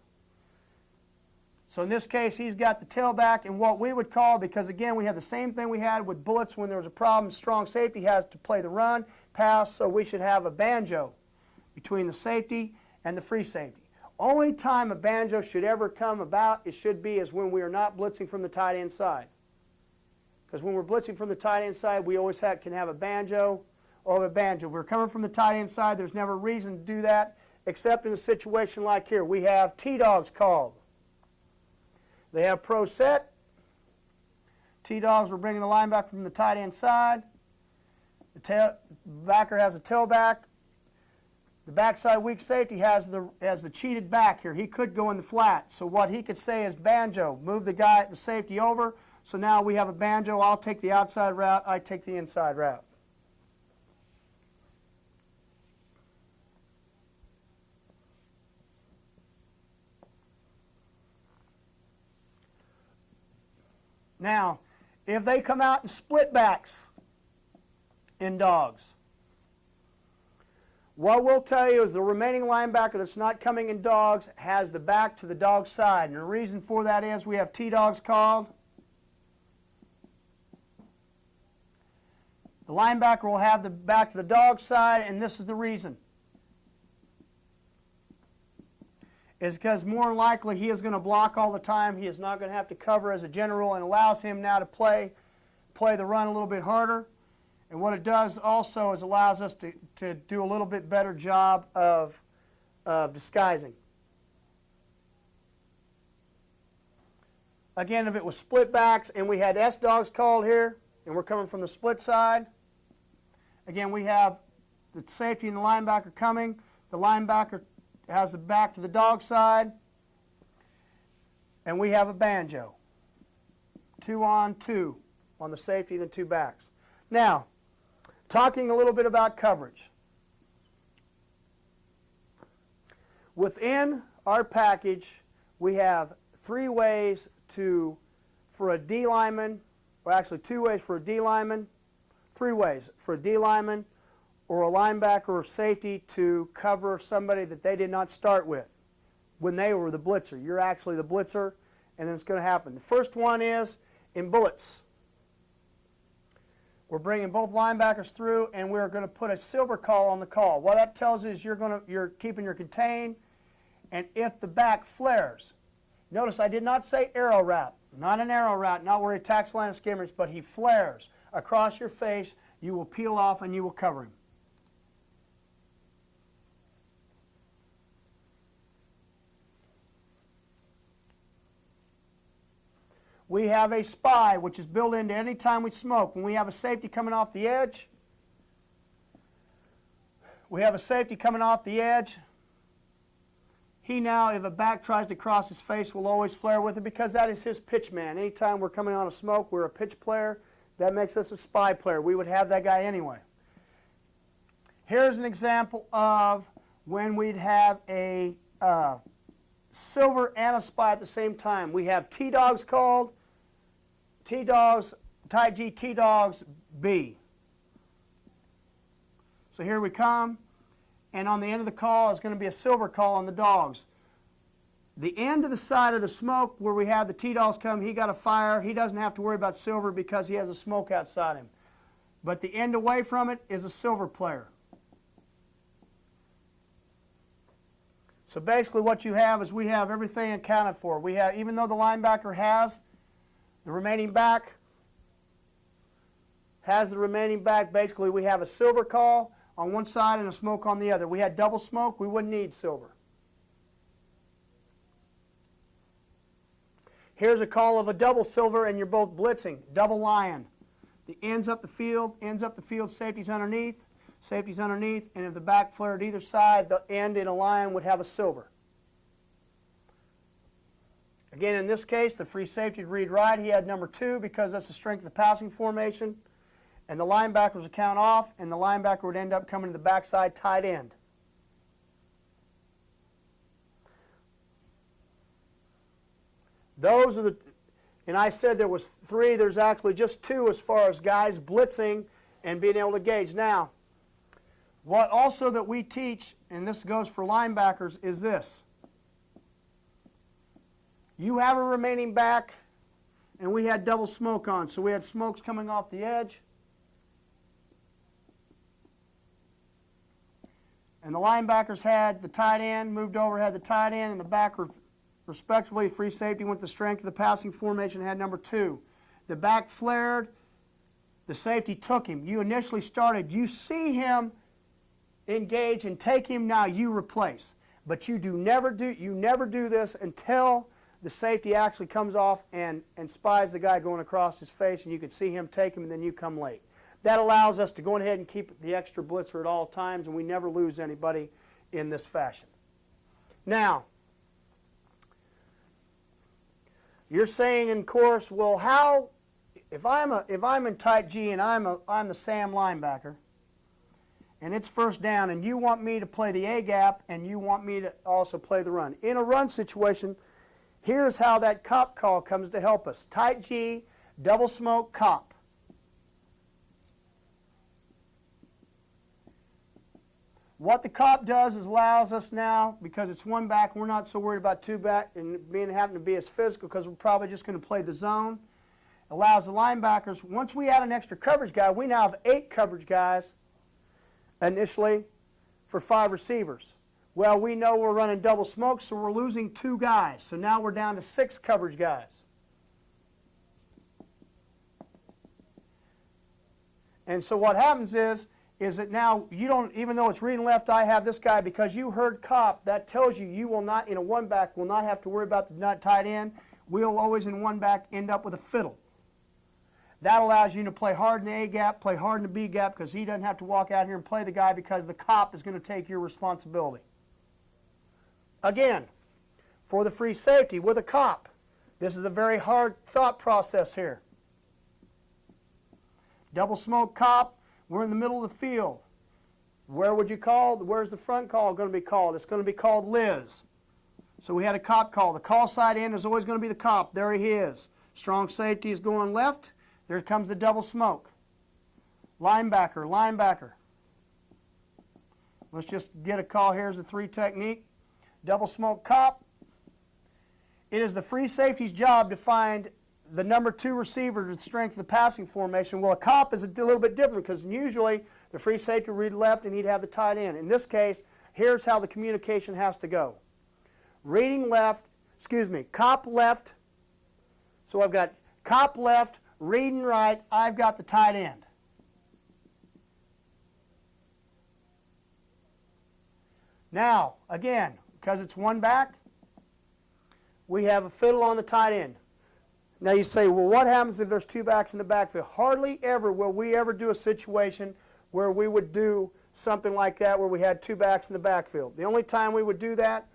So in this case, he's got the tailback, and what we would call, because again, we have the same thing we had with bullets when there was a problem, strong safety has to play the run, pass, so we should have a banjo between the safety and the free safety. Only time a banjo should ever come about, is when we are not blitzing from the tight end side. Because when we're blitzing from the tight end side, we always can have a banjo or a banjo. If we're coming from the tight end side, there's never a reason to do that, except in a situation like here. We have T-dogs called. They have pro set. T-dogs, we're bringing the linebacker from the tight end side. The backer has a tailback. The backside weak safety has the cheated back here. He could go in the flat. So what he could say is banjo, move the safety over. So now we have a banjo. I'll take the outside route. I take the inside route. Now, if they come out in split backs in dogs, what we'll tell you is the remaining linebacker that's not coming in dogs has the back to the dog side. And the reason for that is we have T-dogs called. The linebacker will have the back to the dog side, and this is the reason. Is because more than likely he is going to block all the time. He is not going to have to cover as a general, and allows him now to play the run a little bit harder. And what it does also is allows us to do a little bit better job of disguising. Again, if it was split backs and we had S dogs called here, and we're coming from the split side, again we have the safety and the linebacker coming. The linebacker has the back to the dog side, and we have a banjo. 2 on 2 on the safety and the 2 backs. Now, talking a little bit about coverage. Within our package, we have 3 ways for a D lineman, or actually 2 ways for a D lineman, 3 ways for a D lineman or a linebacker or safety to cover somebody that they did not start with when they were the blitzer. You're actually the blitzer, and then it's going to happen. The first one is in bullets. We're bringing both linebackers through, and we're going to put a silver call on the call. What that tells you is you're keeping your contain, and if the back flares, notice I did not say arrow route. Not an arrow route, not where he attacks line of scrimmage, but he flares across your face. You will peel off and you will cover him. We have a spy, which is built into any time we smoke. When we have a safety coming off the edge, he now, if a back tries to cross his face, will always flare with it because that is his pitch man. Anytime we're coming on a smoke, we're a pitch player. That makes us a spy player. We would have that guy anyway. Here's an example of when we'd have a silver and a spy at the same time. We have T-dogs called, T-dogs, tight G, T-dogs, B. So here we come, and on the end of the call is going to be a silver call on the dogs. The end of the side of the smoke where we have the T-dogs come, he got a fire. He doesn't have to worry about silver because he has a smoke outside him. But the end away from it is a silver player. So basically what you have is we have everything accounted for. We have, even though the linebacker has the remaining back, basically we have a silver call on one side and a smoke on the other. We had double smoke, we wouldn't need silver. Here's a call of a double silver and you're both blitzing, double lion. The ends up the field, safety's underneath, and if the back flared either side, the end in a lion would have a silver. Again, in this case, the free safety would read right. He had number 2 because that's the strength of the passing formation. And the linebacker was a count off, and the linebacker would end up coming to the backside tight end. Those are the, and I said there was 3. There's actually just 2 as far as guys blitzing and being able to gauge. Now, what also that we teach, and this goes for linebackers, is this. You have a remaining back, and we had double smoke on. So we had smokes coming off the edge. And the linebackers had the tight end, moved over, had the tight end, and the back, respectively, free safety went the strength of the passing formation, had number 2. The back flared, the safety took him. You initially started, you see him engage and take him, now you replace. But you never do this until the safety actually comes off and spies the guy going across his face, and you can see him take him, and then you come late. That allows us to go ahead and keep the extra blitzer at all times, and we never lose anybody in this fashion. Now, you're saying, in course, well, how, if I'm in tight G and I'm the Sam linebacker, and it's first down, and you want me to play the A gap, and you want me to also play the run. In a run situation, here's how that cop call comes to help us. Tight G, double smoke, cop. What the cop does is allows us now, because it's one back, we're not so worried about 2 back and having to be as physical because we're probably just going to play the zone. Allows the linebackers, once we add an extra coverage guy, we now have 8 coverage guys initially for 5 receivers. Well, we know we're running double smoke, so we're losing 2 guys. So now we're down to 6 coverage guys. And so what happens is that now you don't, even though it's reading left, I have this guy, because you heard cop, that tells you you will not, in a one back, will not have to worry about the tight end. We'll always in one back end up with a fiddle. That allows you to play hard in the A gap, play hard in the B gap, because he doesn't have to walk out here and play the guy because the cop is going to take your responsibility. Again, for the free safety with a cop, this is a very hard thought process here. Double smoke cop, we're in the middle of the field. Where would you call? Where's the front call going to be called? It's going to be called Liz. So we had a cop call. The call side end is always going to be the cop. There he is. Strong safety is going left. There comes the double smoke. Linebacker, linebacker. Let's just get a call. Here's the 3 technique. Double smoke cop. It is the free safety's job to find the number 2 receiver to strengthen the passing formation. Well, a cop is a little bit different because usually the free safety would read left and he'd have the tight end. In this case, here's how the communication has to go. Reading left, cop left, So I've got cop left, reading right, I've got the tight end. Now, again, because it's one back, we have a fiddle on the tight end. Now you say, well, what happens if there's two backs in the backfield? Hardly ever will we ever do a situation where we would do something like that where we had two backs in the backfield. The only time we would do that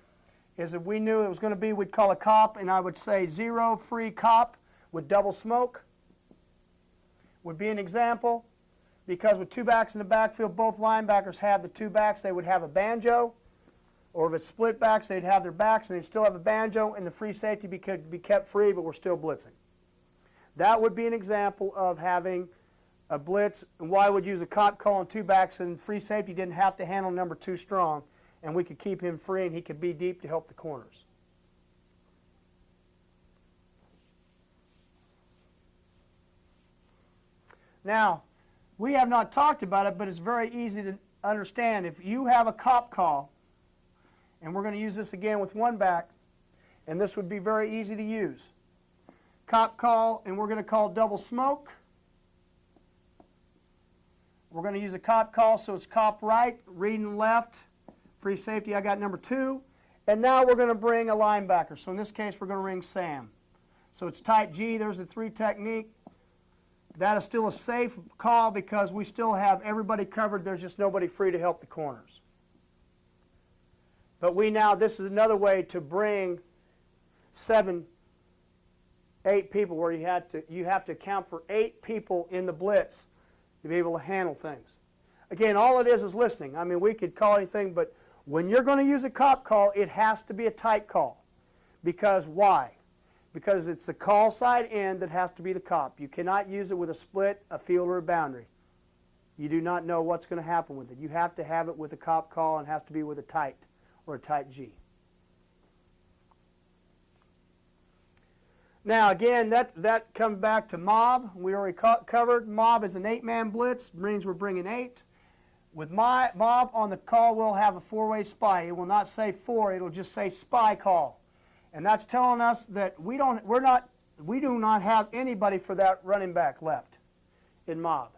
is if we knew it was going to be, we'd call a cop, and I would say 0 free cop with double smoke would be an example, because with two backs in the backfield, both linebackers have the two backs. They would have a banjo, or if it's split backs, they'd have their backs and they'd still have a banjo, and the free safety could be kept free, but we're still blitzing. That would be an example of having a blitz, and why would use a cop call on two backs, and free safety didn't have to handle number 2 strong, and we could keep him free and he could be deep to help the corners. Now, we have not talked about it, but it's very easy to understand. If you have a cop call, and we're going to use this again with one back, and this would be very easy to use. Cop call, and we're going to call double smoke. We're going to use a cop call, so it's cop right, reading left, free safety, I got number 2. And now we're going to bring a linebacker. So in this case, we're going to ring Sam. So it's tight G, there's the 3 technique. That is still a safe call because we still have everybody covered. There's just nobody free to help the corners. But this is another way to bring 7, 8 people where you have to account for 8 people in the blitz to be able to handle things. Again, all it is listening. I mean, we could call anything, but when you're going to use a cop call, it has to be a tight call. Because why? Because it's the call side end that has to be the cop. You cannot use it with a split, a field, or a boundary. You do not know what's going to happen with it. You have to have it with a cop call, and it has to be with a tight or a tight G. Now again, that comes back to mob. We already covered. Mob is an 8-man blitz. Means we're bringing 8. With mob on the call, we'll have a 4-way spy. It will not say 4. It'll just say spy call. And that's telling us that we do not have anybody for that running back left in mob.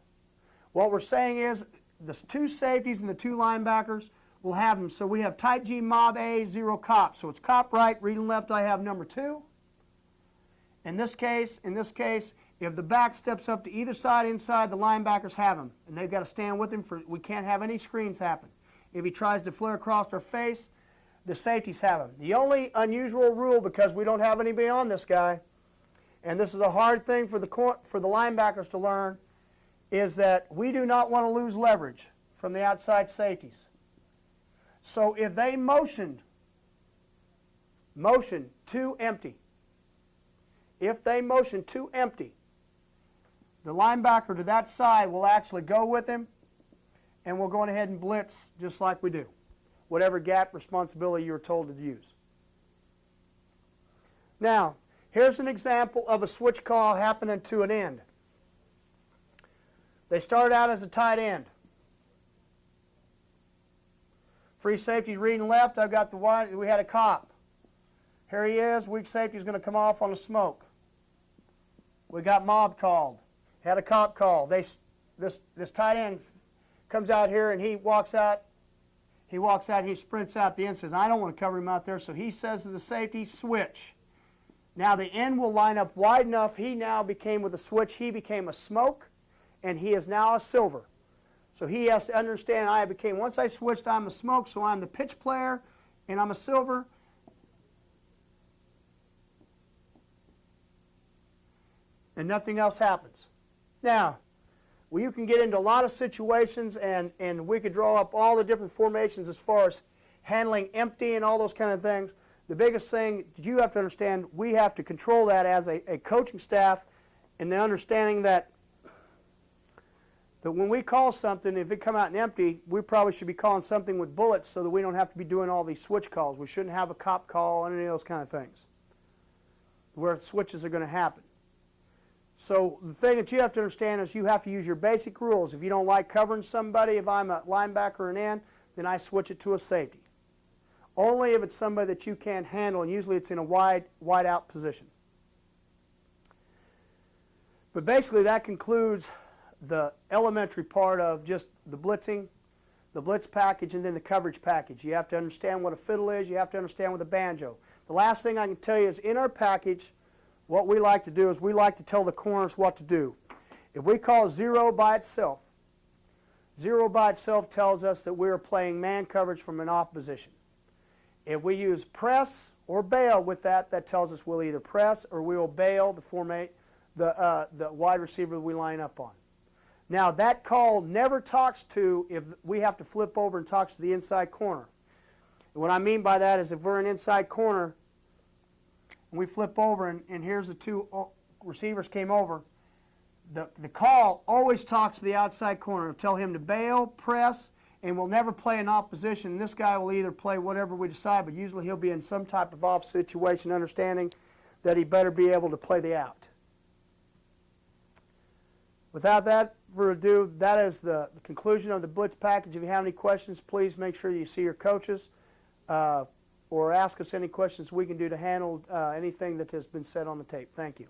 What we're saying is the 2 safeties and the 2 linebackers will have them. So we have tight G, mob A, 0 cop. So it's cop right, reading left, I have number 2. In this case, if the back steps up to either side inside, the linebackers have him. And they've got to stand with him. We can't have any screens happen. If he tries to flare across our face, the safeties have him. The only unusual rule, because we don't have anybody on this guy, and this is a hard thing for the linebackers to learn, is that we do not want to lose leverage from the outside safeties. So if they motion to empty, if they motion to empty, the linebacker to that side will actually go with him, and we'll go ahead and blitz just like we do, whatever gap responsibility you're told to use. Now, here's an example of a switch call happening to an end. They started out as a tight end. Free safety reading left, I've got the wide, we had a cop. Here he is, weak safety is going to come off on a smoke. We got mob called. Had a cop call. This tight end comes out here and he walks out, he sprints out the end, says, I don't want to cover him out there, so he says to the safety, switch. Now the end will line up wide enough, he now became, with a switch, he became a smoke, and he is now a silver. So he has to understand, once I switched, I'm a smoke, so I'm the pitch player, and I'm a silver. And nothing else happens. Now, you can get into a lot of situations, and we could draw up all the different formations as far as handling empty and all those kind of things. The biggest thing that you have to understand, we have to control that as a coaching staff, and the understanding that when we call something, if it come out in empty, we probably should be calling something with bullets so that we don't have to be doing all these switch calls. We shouldn't have a cop call and any of those kind of things where switches are going to happen. So the thing that you have to understand is you have to use your basic rules. If you don't like covering somebody, if I'm a linebacker or an end, then I switch it to a safety. Only if it's somebody that you can't handle, and usually it's in a wide out position. But basically that concludes the elementary part of just the blitzing, the blitz package, and then the coverage package. You have to understand what a fiddle is. You have to understand what a banjo. The last thing I can tell you is in our package, what we like to do is we like to tell the corners what to do. If we call 0 by itself, 0 by itself tells us that we are playing man coverage from an off position. If we use press or bail with that, that tells us we'll either press or we will bail the wide receiver we line up on. Now that call never talks to if we have to flip over and talks to the inside corner. And what I mean by that is if we're an inside corner and we flip over and here's the two receivers came over, the call always talks to the outside corner. It'll tell him to bail, press, and we'll never play in opposition. This guy will either play whatever we decide, but usually he'll be in some type of off situation, understanding that he better be able to play the out. Without that further ado, that is the conclusion of the blitz package. If you have any questions, please make sure you see your coaches or ask us any questions we can do to handle anything that has been said on the tape. Thank you.